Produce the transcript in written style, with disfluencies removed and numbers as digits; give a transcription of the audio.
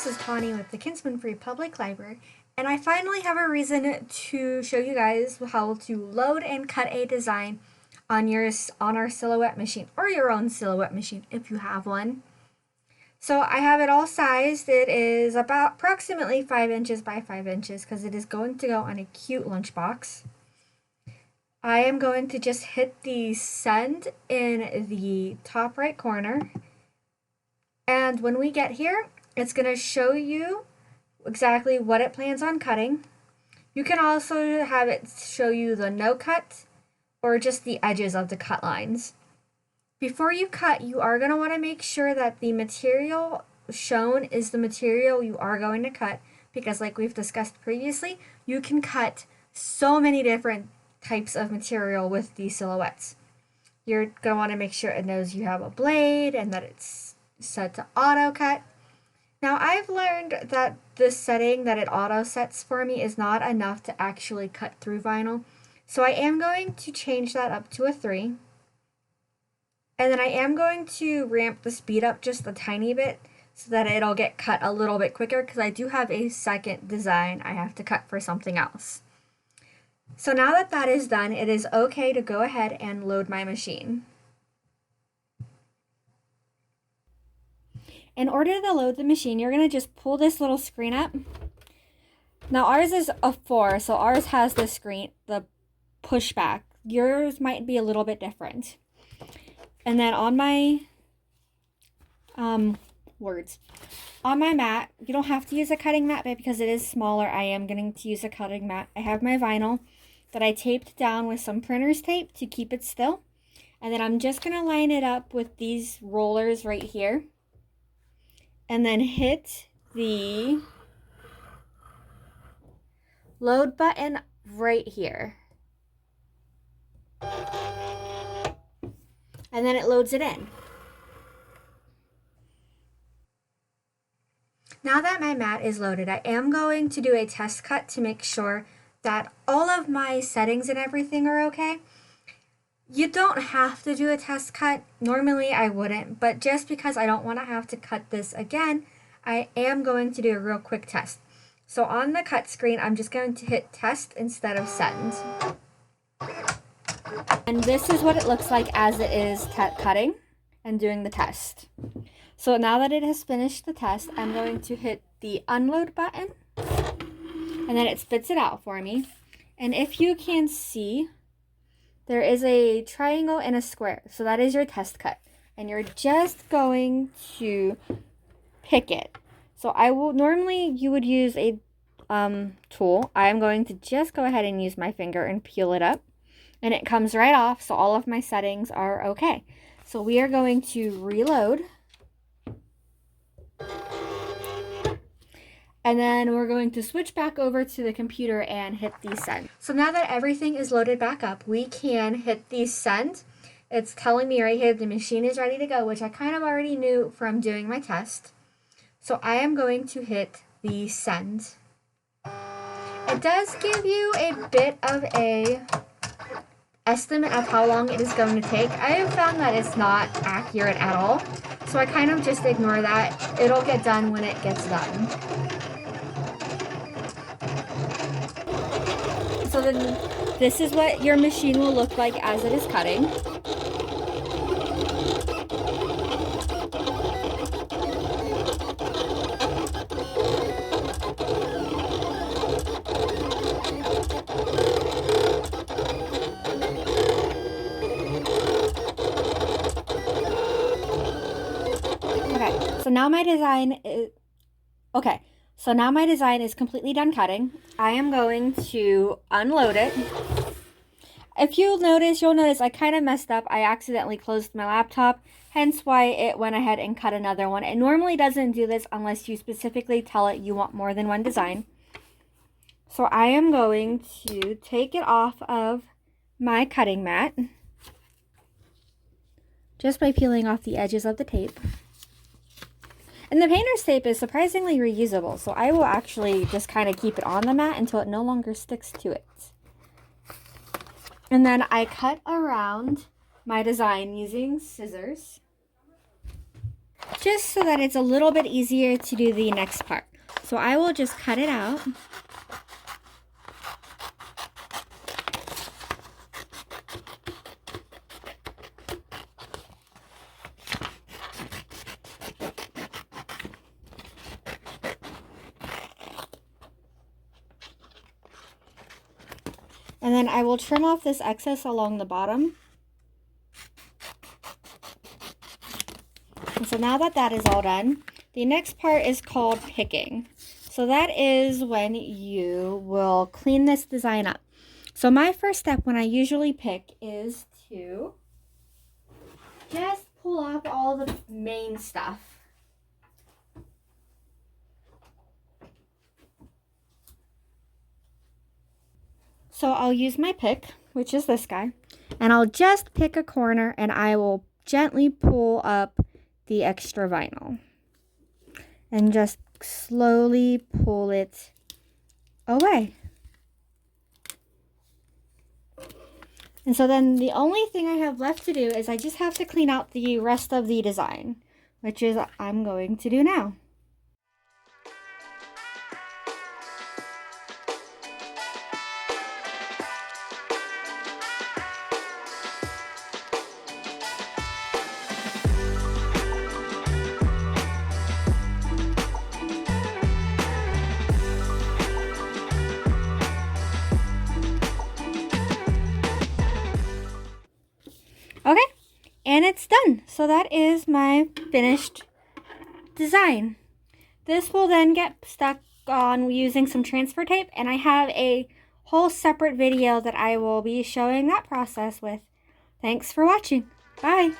this is Connie with the Kinsman Free Public Library, and I finally have a reason to show you guys how to load and cut a design on our Silhouette machine, or your own Silhouette machine if you have one. So I have it all sized. It is about approximately 5 inches by 5 inches because it is going to go on a cute lunchbox. I am going to just hit the send in the top right corner. And when we get here, it's going to show you exactly what it plans on cutting. You can also have it show you the no cut or just the edges of the cut lines. Before you cut, you are going to want to make sure that the material shown is the material you are going to cut, because like we've discussed previously, you can cut so many different types of material with these silhouettes. You're going to want to make sure it knows you have a blade and that it's set to auto cut. Now I've learned that this setting that it auto sets for me is not enough to actually cut through vinyl. So I am going to change that up to a 3. And then I am going to ramp the speed up just a tiny bit so that it'll get cut a little bit quicker, because I do have a second design I have to cut for something else. So now that that is done, it is okay to go ahead and load my machine. In order to load the machine, you're going to just pull this little screen up. Now ours is a 4, so ours has the screen, the pushback. Yours might be a little bit different. And then on my on my mat, you don't have to use a cutting mat, but because it is smaller, I am going to use a cutting mat. I have my vinyl that I taped down with some printer's tape to keep it still. And then I'm just going to line it up with these rollers right here. And then hit the load button right here. And then it loads it in. Now that my mat is loaded, I am going to do a test cut to make sure that all of my settings and everything are okay. You don't have to do a test cut. Normally I wouldn't, but just because I don't want to have to cut this again, I am going to do a real quick test. So on the cut screen, I'm just going to hit test instead of send. And this is what it looks like as it is cutting and doing the test. So now that it has finished the test, I'm going to hit the unload button, and then it spits it out for me. And if you can see, there is a triangle and a square. So that is your test cut. And you're just going to pick it. So normally you would use a tool. I'm going to just go ahead and use my finger and peel it up. And it comes right off, so all of my settings are okay. So we are going to reload. And then we're going to switch back over to the computer and hit the send. So now that everything is loaded back up, we can hit the send. It's telling me right here the machine is ready to go, which I kind of already knew from doing my test. So I am going to hit the send. It does give you a bit of a estimate of how long it is going to take. I have found that it's not accurate at all, so I kind of just ignore that. It'll get done when it gets done. So then this is what your machine will look like as it is cutting. So now my design is completely done cutting. I am going to unload it. If you'll notice I kind of messed up. I accidentally closed my laptop, hence why it went ahead and cut another one. It normally doesn't do this unless you specifically tell it you want more than one design. So I am going to take it off of my cutting mat just by peeling off the edges of the tape. And the painter's tape is surprisingly reusable, so I will actually just kind of keep it on the mat until it no longer sticks to it. And then I cut around my design using scissors. just so that it's a little bit easier to do the next part. So I will just cut it out. And then I will trim off this excess along the bottom. And so now that that is all done, the next part is called picking. So that is when you will clean this design up. So my first step when I usually pick is to just pull off all the main stuff. So I'll use my pick, which is this guy, and I'll just pick a corner and I will gently pull up the extra vinyl and just slowly pull it away. And so then the only thing I have left to do is I just have to clean out the rest of the design, which is I'm going to do now. Okay, and it's done. So that is my finished design. This will then get stuck on using some transfer tape, and I have a whole separate video that I will be showing that process with. Thanks for watching. Bye.